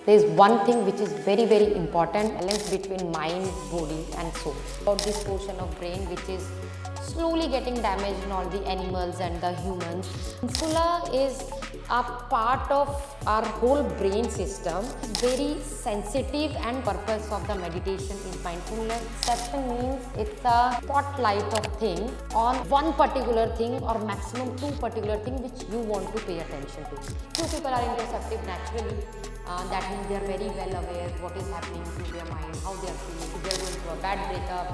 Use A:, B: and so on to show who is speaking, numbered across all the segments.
A: There is one thing which is very, very important, balance between mind, body and soul. About this portion of brain which is slowly getting damaged in all the animals and the humans. Insula is a part of our whole brain system. It's very sensitive, and purpose of the meditation is mindfulness. Perception means it's a spotlight of thing on one particular thing or maximum two particular thing which you want to pay attention to. Few people are interceptive naturally. That means they are very well aware what is happening to their mind, how they are feeling, if they are going through a bad breakup,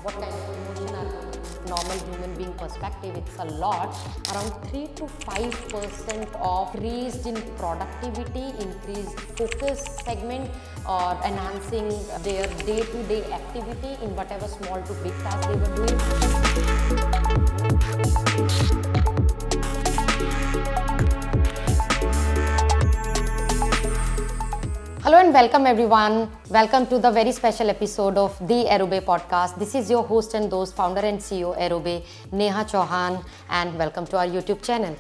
A: what kind of emotion are going through. Normal human being perspective, it's a lot. Around 3 to 5% of increased in productivity, increased focus segment, or enhancing their day-to-day activity in whatever small to big task they were doing. Hello and welcome everyone. Welcome to the very special episode of the AeroBay Podcast. This is your host and those founder and CEO AeroBay, Neha Chauhan, and welcome to our YouTube channel.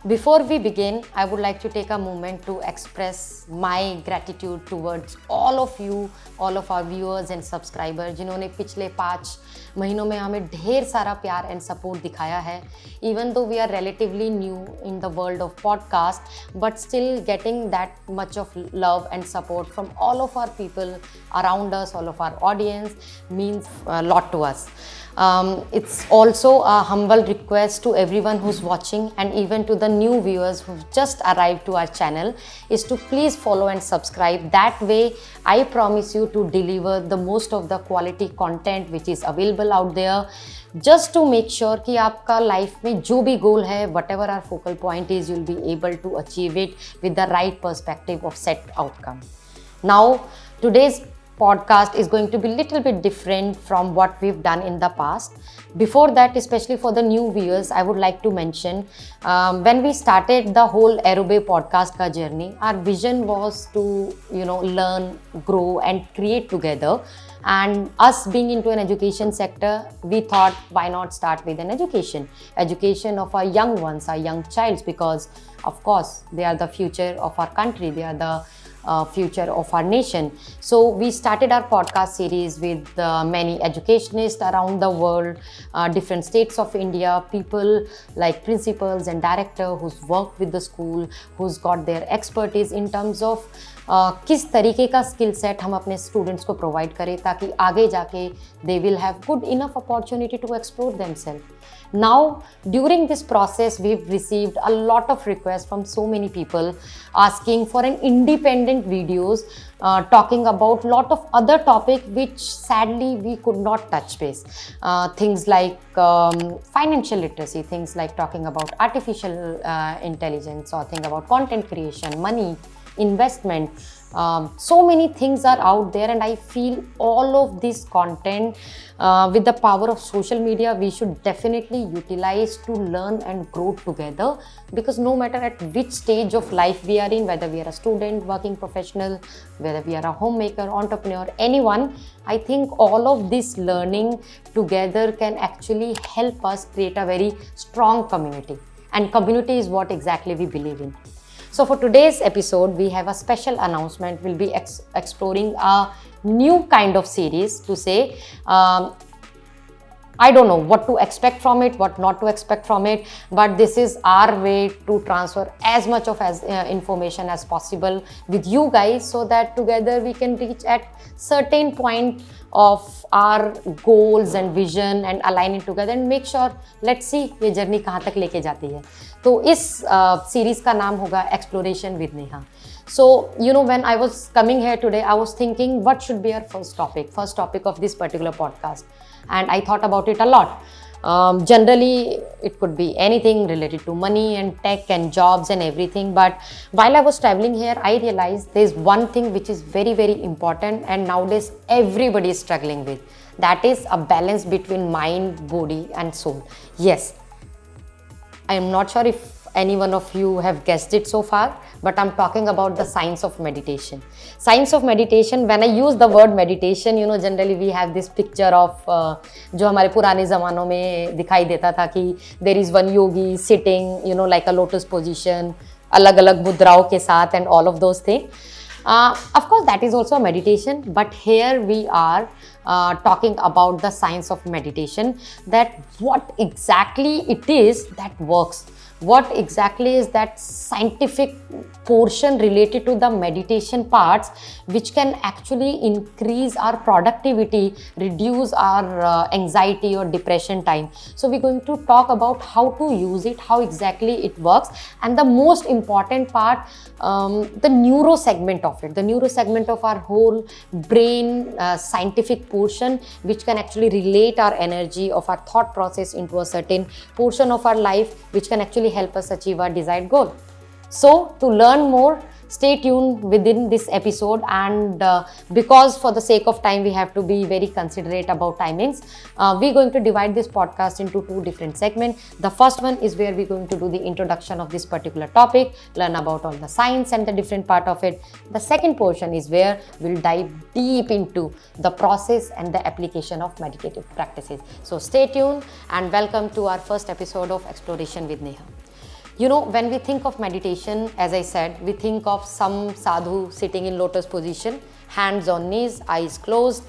A: Before we begin, I would like to take a moment to express my gratitude towards all of you, all of our viewers and subscribers जिन्होंने पिछले 5 महीनों में हमें ढेर सारा प्यार and support दिखाया है. Even though we are relatively new in the world of podcast, but still getting that much of love and support from all of our people around us, all of our audience means a lot to us. It's also a humble request to everyone who's watching and even to the new viewers who've just arrived to our channel is to please follow and subscribe. That way, I promise you to deliver the most of the quality content which is available out there, just to make sure कि आपका life में जो भी goal है, whatever our focal point is, you'll be able to achieve it with the right perspective of set outcome. Now, today's podcast is going to be a little bit different from what we've done in the past. Before that, especially for the new viewers, I would like to mention when we started the whole AeroBay podcast ka journey, our vision was to learn, grow and create together. And us being into an education sector, we thought why not start with an education of our young ones, our young childs, because of course they are the future of our country, they are the future of our nation. So we started our podcast series with many educationists around the world, different states of India, people like principals and director who's worked with the school, who's got their expertise in terms of किस तरीके का skill set हम अपने students को provide करें ताकि आगे जाके they will have good enough opportunity to explore themselves. Now, during this process, we've received a lot of requests from so many people asking for an independent videos talking about lot of other topic which sadly we could not touch base. Things like financial literacy, things like talking about artificial intelligence, or thing about content creation, money, investment. So many things are out there, and I feel all of this content with the power of social media we should definitely utilize to learn and grow together, because no matter at which stage of life we are in, whether we are a student, working professional, whether we are a homemaker, entrepreneur, anyone, I think all of this learning together can actually help us create a very strong community, and community is what exactly we believe in. So for today's episode, we have a special announcement. We'll be exploring a new kind of series to say, I don't know what to expect from it, what not to expect from it, but this is our way to transfer as much of information as possible with you guys, so that together we can reach at certain point of our goals and vision and align it together and make sure, let's see ये journey कहाँ तक लेके जाती है. तो इस series का नाम होगा Exploration with Neha. So, when I was coming here today, I was thinking what should be our first topic of this particular podcast. And I thought about it a lot. Generally, it could be anything related to money and tech and jobs and everything. But while I was traveling here, I realized there's one thing which is very, very important, and nowadays everybody is struggling with. That is a balance between mind, body and soul. Yes, I am not sure if any one of you have guessed it so far, but I'm talking about the science of meditation. Science of meditation, when I use the word meditation, generally we have this picture of जो हमारे पुराने ज़मानों में दिखाई देता था कि there is one yogi sitting, like a lotus position, अलग अलग मुद्राओं के साथ and all of those things. Of course, that is also a meditation, but here we are talking about the science of meditation, that what exactly it is that works. What exactly is that scientific portion related to the meditation parts which can actually increase our productivity, reduce our anxiety or depression time. So we're going to talk about how to use it, how exactly it works, and the most important part, the neuro segment of it, the neuro segment of our whole brain scientific portion, which can actually relate our energy of our thought process into a certain portion of our life, which can actually help us achieve our desired goal. So to learn more, stay tuned within this episode, and because for the sake of time we have to be very considerate about timings, we're going to divide this podcast into two different segments. The first one is where we're going to do the introduction of this particular topic, learn about all the science and the different part of it. The second portion is where we'll dive deep into the process and the application of meditative practices. So stay tuned and welcome to our first episode of Exploration with Neha. You know, when we think of meditation, as I said, we think of some sadhu sitting in lotus position, hands on knees, eyes closed,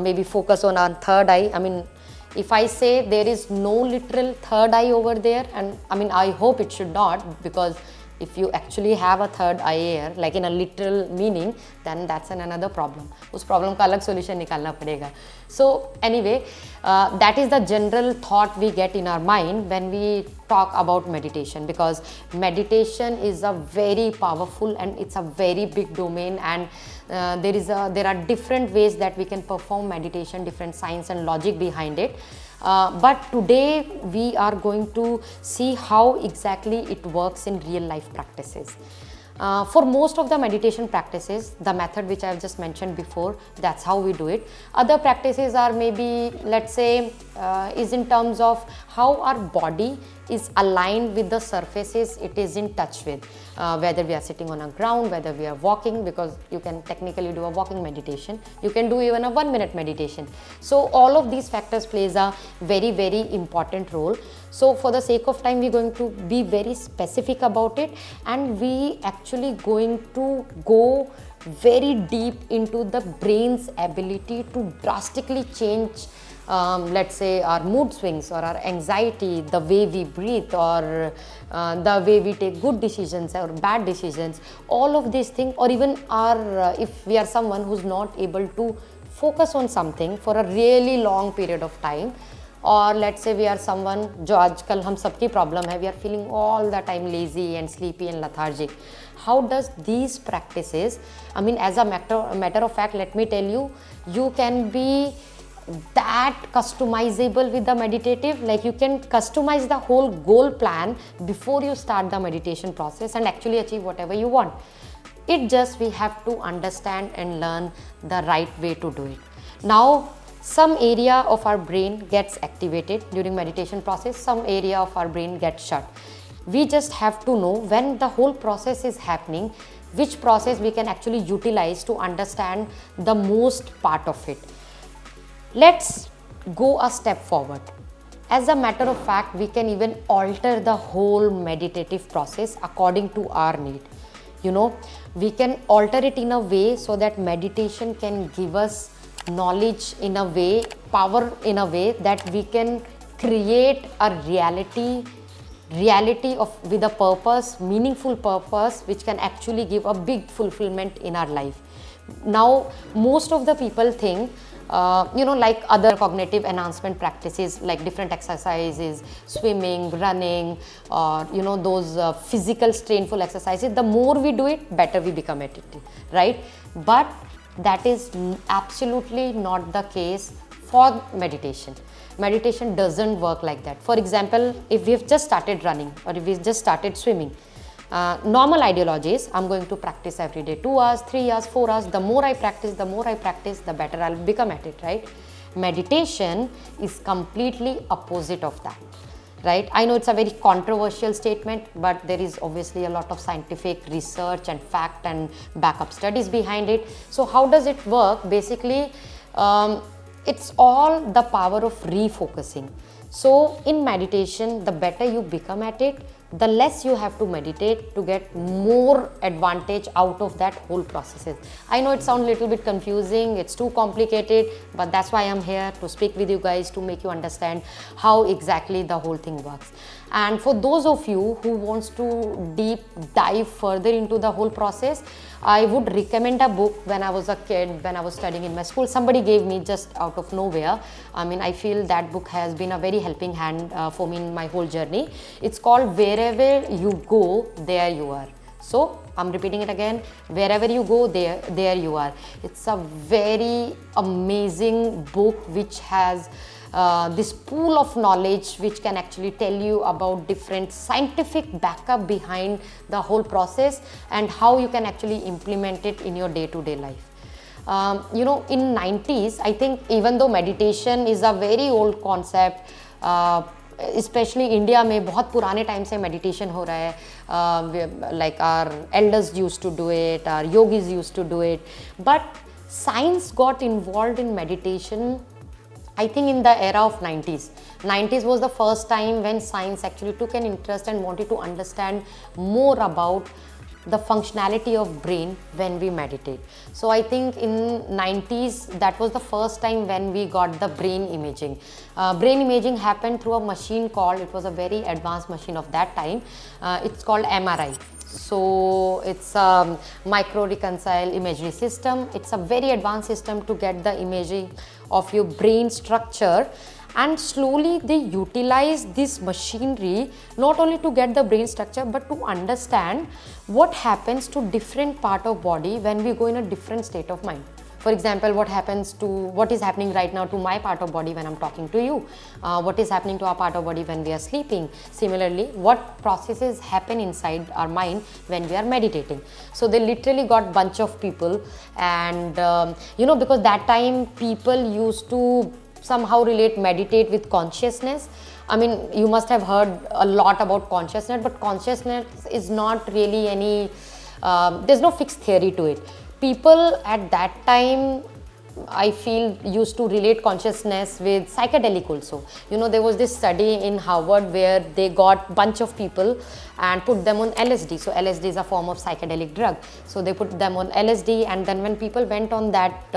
A: maybe focus on our third eye. I mean, if I say there is no literal third eye over there, and I mean, I hope it should not, because if you actually have a third eye here, like in a literal meaning, then that's another problem. उस problem का अलग solution निकालना पड़ेगा. So anyway, that is the general thought we get in our mind when we talk about meditation, because meditation is a very powerful and it's a very big domain, and there are different ways that we can perform meditation, different science and logic behind it. But today we are going to see how exactly it works in real life practices. For most of the meditation practices, the method which I have just mentioned before, that's how we do it. Other practices are maybe, let's say, is in terms of how our body is aligned with the surfaces it is in touch with, whether we are sitting on a ground, whether we are walking, because you can technically do a walking meditation, you can do even a 1 minute meditation. So all of these factors plays a very, very important role. So for the sake of time, we're going to be very specific about it, and we actually going to go very deep into the brain's ability to drastically change, let's say, our mood swings or our anxiety, the way we breathe, or the way we take good decisions or bad decisions, all of these things, or even our if we are someone who's not able to focus on something for a really long period of time, or let's say we are someone, जो आजकल हम सबकी problem है, we are feeling all the time lazy and sleepy and lethargic. How does these practices, I mean, as a matter of fact, let me tell you, you can be that customizable with the meditative, like you can customize the whole goal plan before you start the meditation process and actually achieve whatever you want. It just, we have to understand and learn the right way to do it. Now, some area of our brain gets activated during meditation process, some area of our brain gets shut. We just have to know when the whole process is happening, which process we can actually utilize to understand the most part of it. Let's go a step forward. As a matter of fact, we can even alter the whole meditative process according to our need. You know, we can alter it in a way so that meditation can give us knowledge in a way, power in a way that we can create a reality of with a purpose, meaningful purpose, which can actually give a big fulfillment in our life. Now, most of the people think, like other cognitive enhancement practices, like different exercises, swimming, running, or those physical strainful exercises, the more we do it, better we become at it, right? But that is absolutely not the case for meditation. Meditation doesn't work like that. For example, if we've just started running or if we've just started swimming, normal ideology is I'm going to practice every day 2 hours, 3 hours, 4 hours. The more I practice, the better I'll become at it, right? Meditation is completely opposite of that, right? I know it's a very controversial statement, but there is obviously a lot of scientific research and fact and backup studies behind it. So how does it work? Basically, it's all the power of refocusing. So in meditation, the better you become at it, the less you have to meditate to get more advantage out of that whole processes. I know it sounds a little bit confusing, it's too complicated, but that's why I'm here to speak with you guys, to make you understand how exactly the whole thing works. And for those of you who wants to deep dive further into the whole process, I would recommend a book. When I was a kid, when I was studying in my school, somebody gave me just out of nowhere. I feel that book has been a very helping hand for me in my whole journey. It's called Wherever You Go, There You Are. So I'm repeating it again, wherever you go, there you are. It's a very amazing book which has this pool of knowledge which can actually tell you about different scientific backup behind the whole process and how you can actually implement it in your day-to-day life. In 90s, I think, even though meditation is a very old concept, specially India में बहुत पुराने time से meditation हो रहा है, like our elders used to do it, our yogis used to do it, but science got involved in meditation I think in the era of 90s. 90s was the first time when science actually took an interest and wanted to understand more about the functionality of brain when we meditate. So I think in 90s, that was the first time when we got the brain imaging. Brain imaging happened through a machine called, it was a very advanced machine of that time, it's called MRI. So it's a micro reconcile imagery system. It's a very advanced system to get the imaging of your brain structure, and slowly they utilize this machinery not only to get the brain structure but to understand what happens to different part of body when we go in a different state of mind. For example, what is happening right now to my part of body when I'm talking to you, what is happening to our part of body when we are sleeping. Similarly, what processes happen inside our mind when we are meditating. So they literally got bunch of people, and because that time people used to somehow meditate with consciousness. You must have heard a lot about consciousness, but consciousness is not really there's no fixed theory to it. People at that time, I feel, used to relate consciousness with psychedelic also. There was this study in Harvard where they got bunch of people and put them on LSD. So LSD is a form of psychedelic drug. So they put them on LSD, and then when people went on that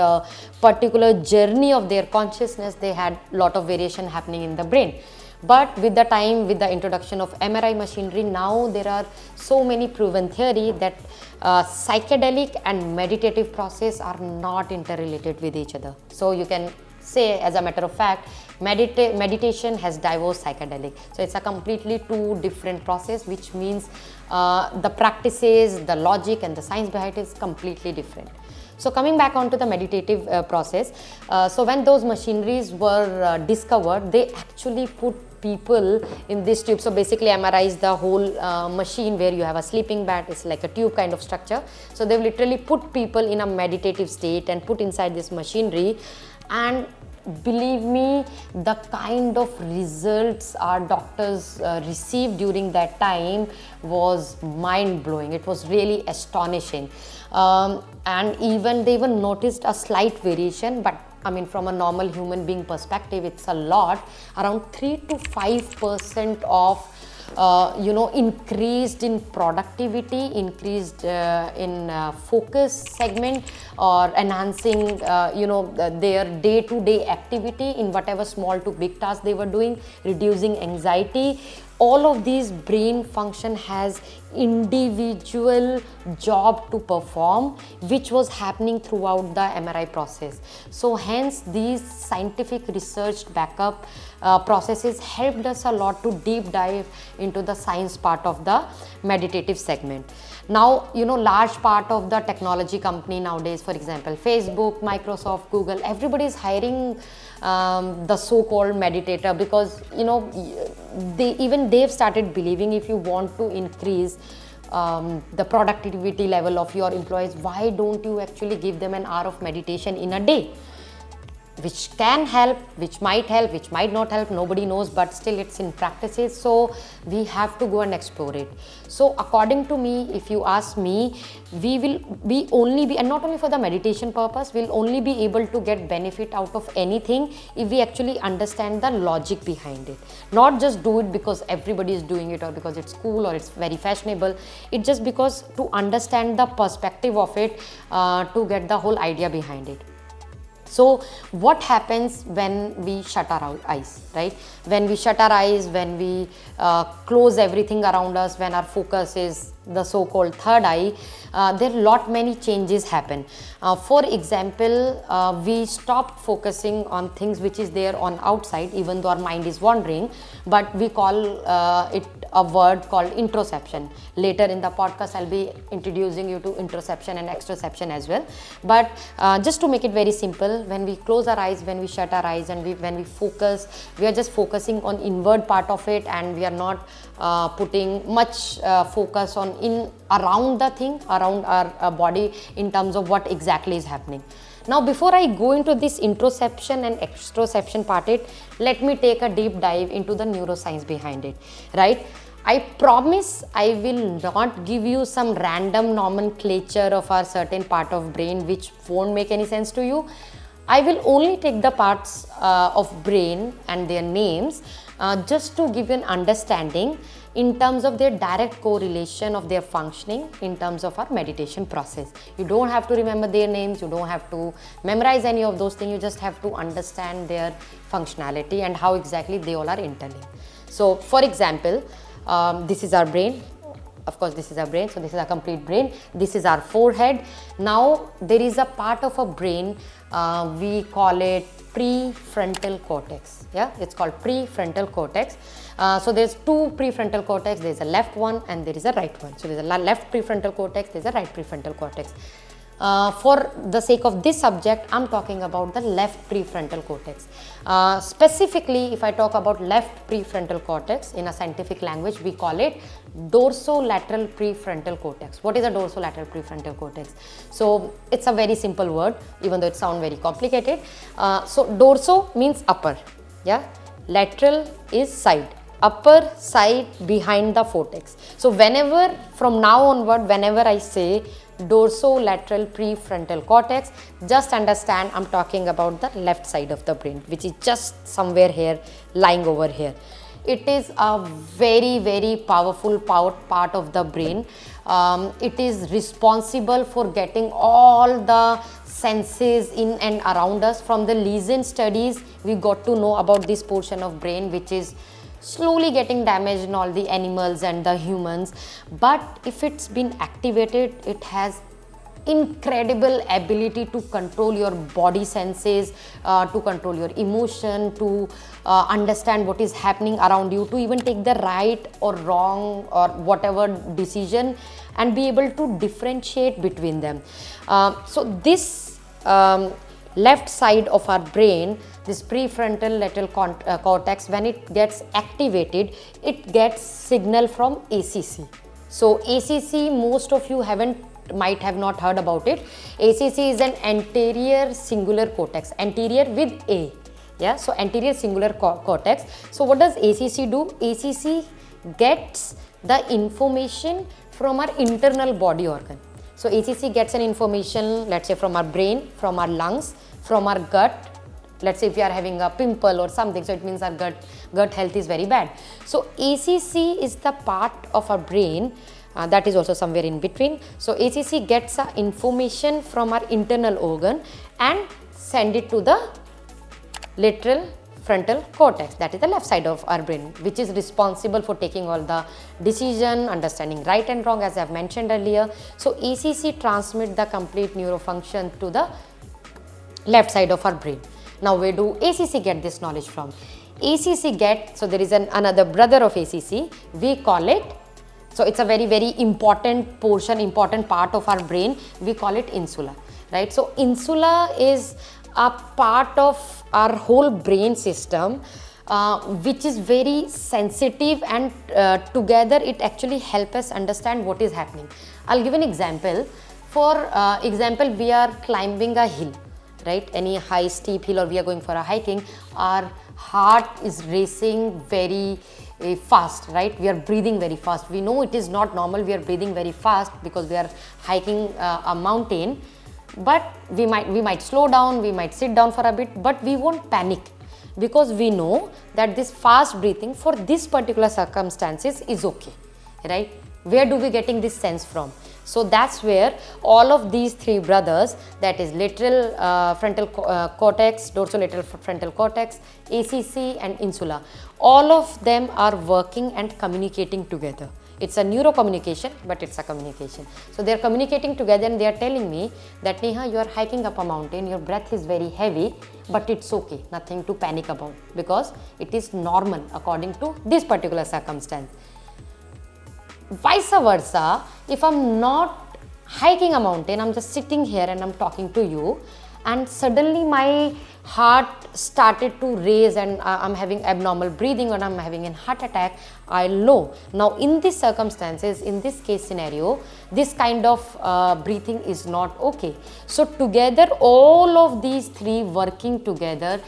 A: particular journey of their consciousness, they had lot of variation happening in the brain. But with the time, with the introduction of MRI machinery, now there are so many proven theory that psychedelic and meditative process are not interrelated with each other. So you can say, as a matter of fact, meditation has divorced psychedelic. So it's a completely two different process, which means the practices, the logic and the science behind it is completely different. So coming back onto the meditative process, so when those machineries were discovered, they actually put people in this tube. So basically MRI is the whole machine where you have a sleeping bag. It's like a tube kind of structure. So they've literally put people in a meditative state and put inside this machinery, and believe me, the kind of results our doctors received during that time was mind-blowing. It was really astonishing, and even they even noticed a slight variation, but from a normal human being perspective, it's a lot, around 3 to 5% of increased in productivity, increased in focus segment, or enhancing their day-to-day activity in whatever small to big tasks they were doing, reducing anxiety. All of these brain function has individual job to perform, which was happening throughout the MRI process. So hence these scientific research backup processes helped us a lot to deep dive into the science part of the meditative segment. Now, large part of the technology company nowadays, for example, Facebook, Microsoft, Google, everybody is hiring the so-called meditator, because they've started believing, if you want to increase the productivity level of your employees, why don't you actually give them an hour of meditation in a day? which can help, which might not help, nobody knows, but still it's in practices, so we have to go and explore it. So according to me, if you ask me, we will be only be, and not only for the meditation purpose, we'll only be able to get benefit out of anything if we actually understand the logic behind it. Not just do it because everybody is doing it or because it's cool or it's very fashionable. It's just because to understand the perspective of it, to get the whole idea behind it. So what happens when we shut our eyes, right? When we shut our eyes, when we close everything around us, when our focus is the so-called third eye, there are lot many changes happen. For example, we stop focusing on things which is there on outside, even though our mind is wandering, but we call it a word called introception. Later in the podcast, I'll be introducing you to introception and extroception as well. But just to make it very simple, when we close our eyes, when we shut our eyes, and when we focus, we are just focusing on inward part of it, and we are not putting much focus on around the thing, around our body, in terms of what exactly is happening. Now, before I go into this introception and extroception part, let me take a deep dive into the neuroscience behind it, right? I promise I will not give you some random nomenclature of our certain part of brain which won't make any sense to you. I will only take the parts of brain and their names just to give you an understanding in terms of their direct correlation of their functioning in terms of our meditation process. You don't have to remember their names, you don't have to memorize any of those things, you just have to understand their functionality and how exactly they all are interlinked. So for example, this is our brain. Of course, this is our brain, so this is our complete brain. This is our forehead. Now there is a part of a brain, we call it prefrontal cortex. Yeah, it's called prefrontal cortex. So there's two prefrontal cortex. There's a left one and there is a right one. So there's a left prefrontal cortex, there's a right prefrontal cortex. For the sake of this subject, I'm talking about the left prefrontal cortex. Specifically, if I talk about left prefrontal cortex, in a scientific language, we call it dorsolateral prefrontal cortex. What is a dorsolateral prefrontal cortex? So it's a very simple word, even though it sounds very complicated. So dorso means upper, yeah. Lateral is side. Upper side behind the cortex. So whenever, from now onward, whenever I say dorsolateral prefrontal cortex, just understand I'm talking about the left side of the brain, which is just somewhere here, lying over here. It is a very, very powerful part of the brain. It is responsible for getting all the senses in and around us. From the lesion studies, we got to know about this portion of brain which is slowly getting damaged in all the animals and the humans. But if it's been activated, it has incredible ability to control your body senses, to control your emotion, to understand what is happening around you, to even take the right or wrong or whatever decision and be able to differentiate between them. So this left side of our brain, this prefrontal lateral cortex, when it gets activated, it gets signal from ACC. So ACC, most of you might have not heard about it. ACC is an anterior singular cortex, anterior with A. Yeah, so anterior singular cortex. So what does ACC do? ACC gets the information from our internal body organ. So ACC gets an information, let's say from our brain, from our lungs, from our gut. Let's say if we are having a pimple or something, so it means our gut health is very bad. So ACC is the part of our brain that is also somewhere in between. So ACC gets information from our internal organ and send it to the lateral frontal cortex, that is the left side of our brain, which is responsible for taking all the decision, understanding right and wrong, as I have mentioned earlier. So ACC transmit the complete neurofunction to the left side of our brain. Now where do ACC get this knowledge from? ACC so there is another brother of ACC, we call it, so it's a very, very important portion, important part of our brain, we call it insula, right? So insula is a part of our whole brain system which is very sensitive, and together it actually helps us understand what is happening. I'll give an example. For example, we are climbing a hill, right? Any high steep hill, or we are going for a hiking, our heart is racing very fast, right? We are breathing very fast. We know it is not normal, we are breathing very fast because we are hiking a mountain. But we might slow down, we might sit down for a bit, but we won't panic, because we know that this fast breathing for this particular circumstances is okay, right? Where do we getting this sense from? So that's where all of these three brothers, that is lateral frontal cortex, dorsolateral frontal cortex, ACC and insula, all of them are working and communicating together. It's a neurocommunication, but it's a communication. So they are communicating together, and they are telling me that, Neha, you are hiking up a mountain, your breath is very heavy, but it's okay, nothing to panic about, because it is normal according to this particular circumstance. Vice versa, if I'm not hiking a mountain, I'm just sitting here and I'm talking to you, and suddenly my heart started to race and I'm having abnormal breathing, or I'm having a heart attack, I'll know. Now in these circumstances, in this case scenario, this kind of breathing is not okay. So together, all of these three working together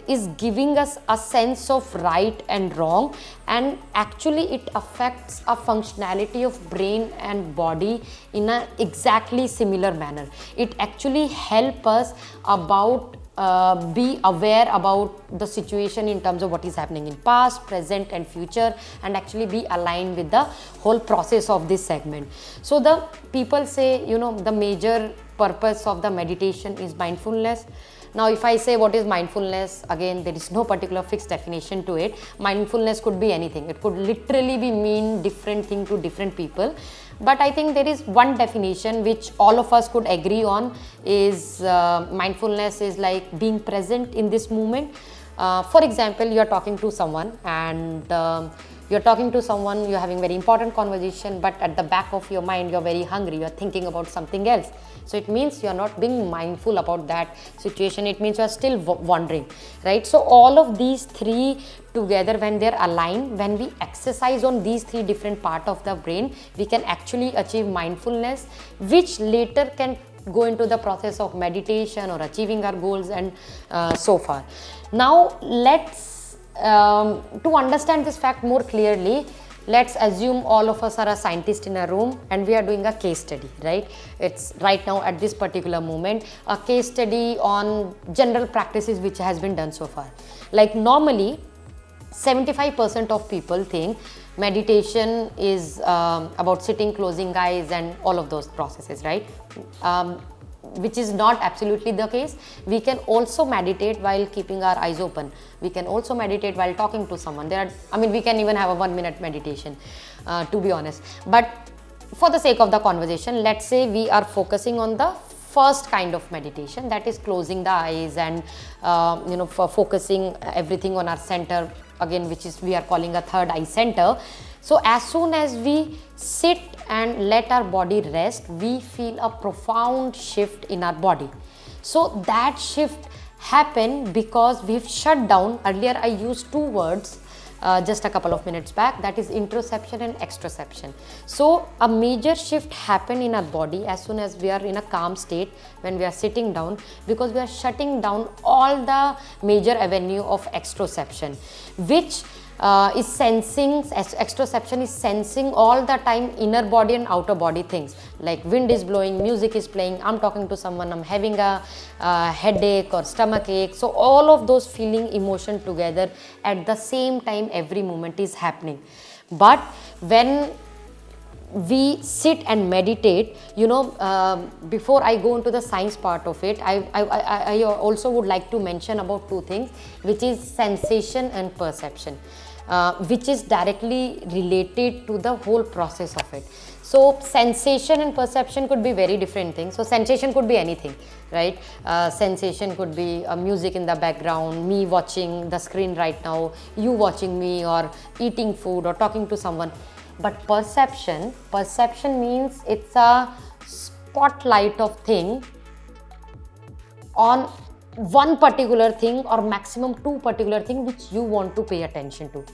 A: is giving us a sense of right and wrong, and actually it affects a functionality of brain and body in a exactly similar manner. It actually helps us about be aware about the situation in terms of what is happening in past, present and future, and actually be aligned with the whole process of this segment. So the people say, the major purpose of the meditation is mindfulness. Now if I say what is mindfulness, again there is no particular fixed definition to it. Mindfulness could be anything. It could literally be mean different thing to different people. But I think there is one definition which all of us could agree on is mindfulness is like being present in this moment. For example, you are talking to someone and you're having very important conversation, but at the back of your mind you're very hungry, you're thinking about something else. So it means you're not being mindful about that situation. It means you're still wandering, right? So all of these three together, when they're aligned, when we exercise on these three different parts of the brain, we can actually achieve mindfulness, which later can go into the process of meditation or achieving our goals and so far. Now let's to understand this fact more clearly, let's assume all of us are a scientist in a room and we are doing a case study, right? It's right now at this particular moment a case study on general practices which has been done so far. Like normally 75% of people think meditation is about sitting, closing eyes and all of those processes, right? Which is not absolutely the case. We can also meditate while keeping our eyes open. We can also meditate while talking to someone. We can even have a 1 minute meditation, to be honest. But for the sake of the conversation, let's say we are focusing on the first kind of meditation, that is closing the eyes and for focusing everything on our center, again, which is we are calling a third eye center. So as soon as we sit and let our body rest, we feel a profound shift in our body. So that shift happened because we've shut down. Earlier I used two words just a couple of minutes back, that is interoception and exteroception. So a major shift happened in our body as soon as we are in a calm state when we are sitting down, because we are shutting down all the major avenue of exteroception, which is sensing. Exteroception is sensing all the time inner body and outer body things, like wind is blowing, music is playing, I'm talking to someone, I'm having a headache or stomach ache. So all of those feeling, emotion together at the same time, every moment is happening. But when we sit and meditate, before I go into the science part of it, I also would like to mention about two things, which is sensation and perception, which is directly related to the whole process of it. So sensation and perception could be very different things. So sensation could be anything, right? Sensation could be music in the background, me watching the screen right now, you watching me, or eating food or talking to someone. But perception means it's a spotlight of thing on one particular thing or maximum two particular thing which you want to pay attention to.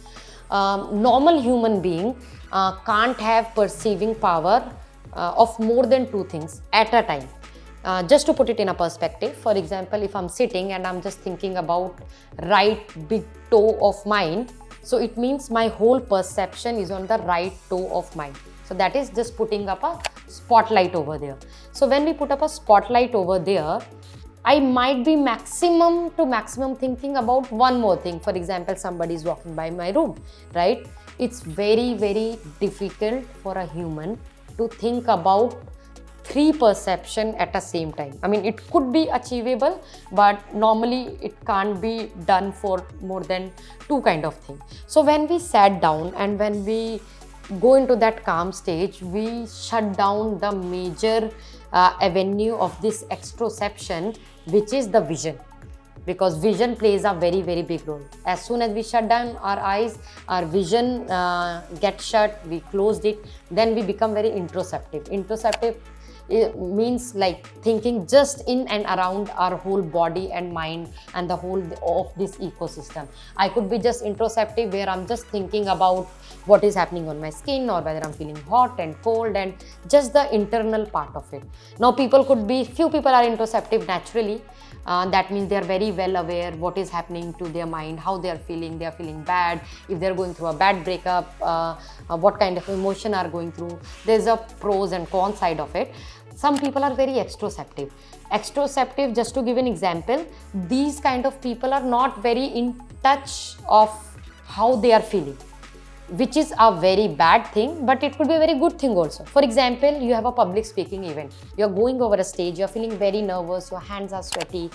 A: Normal human being can't have perceiving power of more than two things at a time. Just to put it in a perspective, for example, if I'm sitting and I'm just thinking about right big toe of mine, so it means my whole perception is on the right toe of mine. So that is just putting up a spotlight over there. So when we put up a spotlight over there, I might be maximum to maximum thinking about one more thing. For example, somebody is walking by my room, right? It's very, very difficult for a human to think about three perception at the same time. I mean, it could be achievable, but normally it can't be done for more than two kind of things. So when we sat down and when we go into that calm stage, we shut down the major avenue of this extroception, which is the vision, because vision plays a very, very big role. As soon as we shut down our eyes, our vision gets shut, we closed it, then we become very introspective. Introspective means like thinking just in and around our whole body and mind and the whole of this ecosystem. I could be just introspective where I'm just thinking about what is happening on my skin, or whether I'm feeling hot and cold, and just the internal part of it. Now few people are introspective naturally. That means they are very well aware what is happening to their mind, how they are feeling bad, if they are going through a bad breakup, what kind of emotion are going through. There's a pros and cons side of it. Some people are very extroceptive. Extroceptive, just to give an example, these kind of people are not very in touch of how they are feeling, which is a very bad thing, but it could be a very good thing also. For example, you have a public speaking event. You're going over a stage, you're feeling very nervous, your hands are sweaty,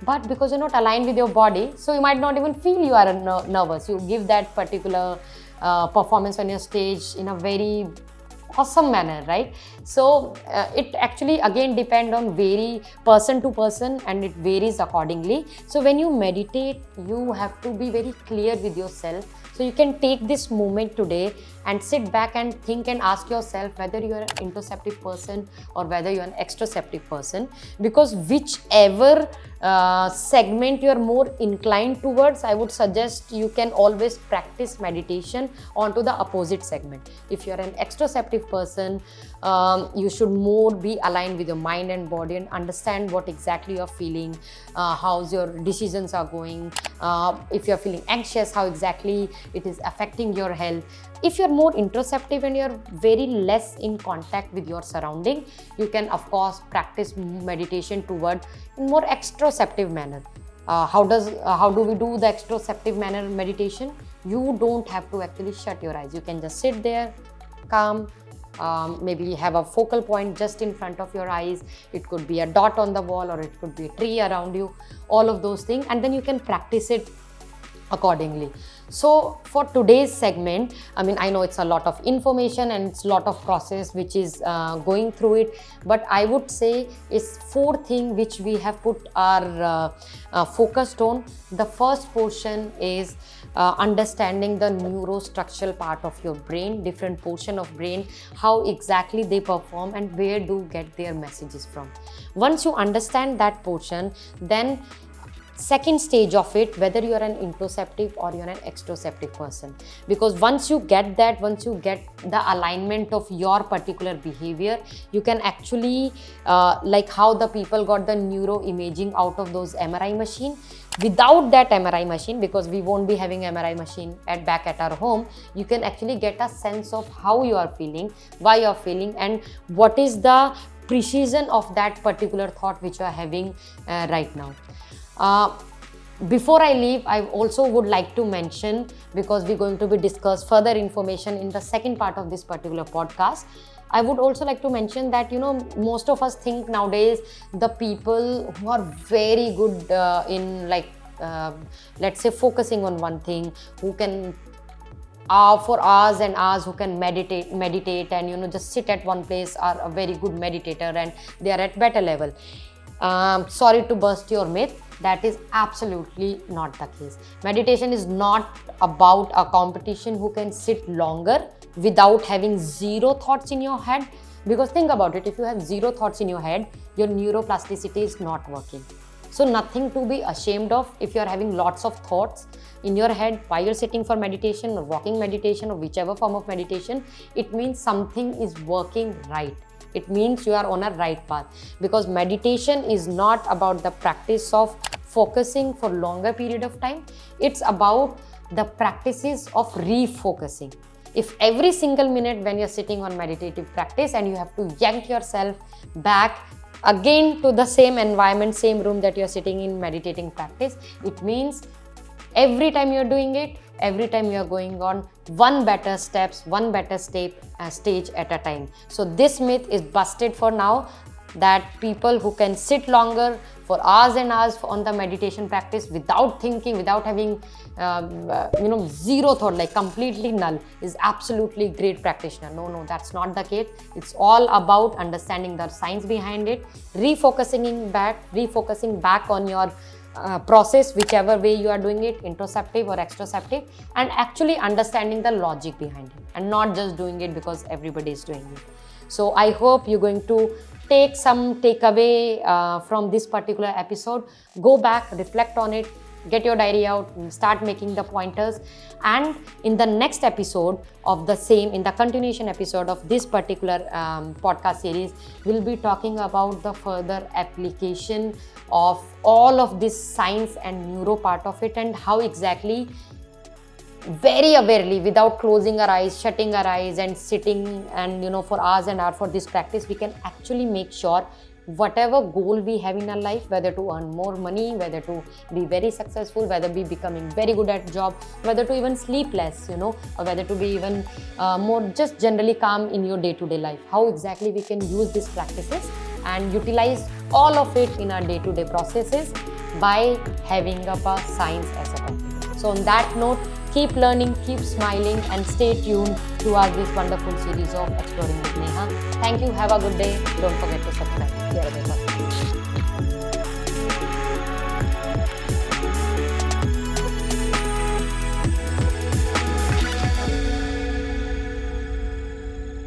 A: but because you're not aligned with your body, so you might not even feel you are nervous. You give that particular performance on your stage in a very awesome manner, right? So it actually again depends on very person to person, and it varies accordingly. So when you meditate, you have to be very clear with yourself. So you can take this moment today and sit back and think and ask yourself whether you are an introspective person or whether you are an extrospective person, because whichever segment you are more inclined towards, I would suggest you can always practice meditation onto the opposite segment. If you are an extrospective person, you should more be aligned with your mind and body and understand what exactly you are feeling, how's your decisions are going, if you are feeling anxious, how exactly it is affecting your health. If you're more introspective and you're very less in contact with your surrounding, you can of course practice meditation toward in more extrospective manner. How do we do the extrospective manner meditation? You don't have to actually shut your eyes. You can just sit there, calm, maybe have a focal point just in front of your eyes. It could be a dot on the wall, or it could be a tree around you, all of those things, and then you can practice it accordingly. So for today's segment, I mean, I know it's a lot of information and it's a lot of process which is going through it, but I would say it's four things which we have put our focused on. The first portion is understanding the neurostructural part of your brain, different portion of brain, how exactly they perform and where do get their messages from. Once you understand that portion, then second stage of it, whether you are an introspective or you're an extrospective person, because once you get the alignment of your particular behavior, you can actually like how the people got the neuroimaging out of those MRI machine. Without that MRI machine, because we won't be having MRI machine back at our home, you can actually get a sense of how you are feeling, why you are feeling, and what is the precision of that particular thought which you are having right now. Before I leave, I also would like to mention, because we're going to be discuss further information in the second part of this particular podcast, I would also like to mention that, you know, most of us think nowadays the people who are very good in let's say focusing on one thing, who can for hours and hours, who can meditate and, you know, just sit at one place, are a very good meditator and they are at better level. Sorry to burst your myth, that is absolutely not the case. Meditation is not about a competition who can sit longer without having zero thoughts in your head, because think about it, if you have zero thoughts in your head, your neuroplasticity is not working. So nothing to be ashamed of if you are having lots of thoughts in your head while you're sitting for meditation or walking meditation or whichever form of meditation. It means something is working right. it means you are on a right path. Because meditation is not about the practice of focusing for longer period of time. It's about the practices of refocusing. If every single minute when you're sitting on meditative practice and you have to yank yourself back again to the same environment, same room that you're sitting in meditating practice, it means every time you're doing it, every time you're going on one better stage at a time. So this myth is busted for now, that people who can sit longer for hours and hours on the meditation practice without thinking, without having zero thought, like completely null, is absolutely great practitioner. No, that's not the case. It's all about understanding the science behind it, refocusing back on your process, whichever way you are doing it, introspective or extrospective, and actually understanding the logic behind it and not just doing it because everybody is doing it. So I hope you're going to take some takeaway from this particular episode. Go back, reflect on it, get your diary out, start making the pointers. And in the next episode of the same, in the continuation episode of this particular podcast series, we'll be talking about the further application of all of this science and neuro part of it, and how exactly, very awarely, without closing our eyes, shutting our eyes and sitting and for hours and hours for this practice, we can actually make sure whatever goal we have in our life, whether to earn more money, whether to be very successful, whether be becoming very good at job, whether to even sleep less, or whether to be even more just generally calm in your day-to-day life, how exactly we can use these practices and utilize all of it in our day-to-day processes by having up a science as a topic. So on that note, keep learning, keep smiling, and stay tuned throughout this wonderful series of Exploring with Neha. Thank you. Have a good day. Don't forget to subscribe. AeroBay Podcast.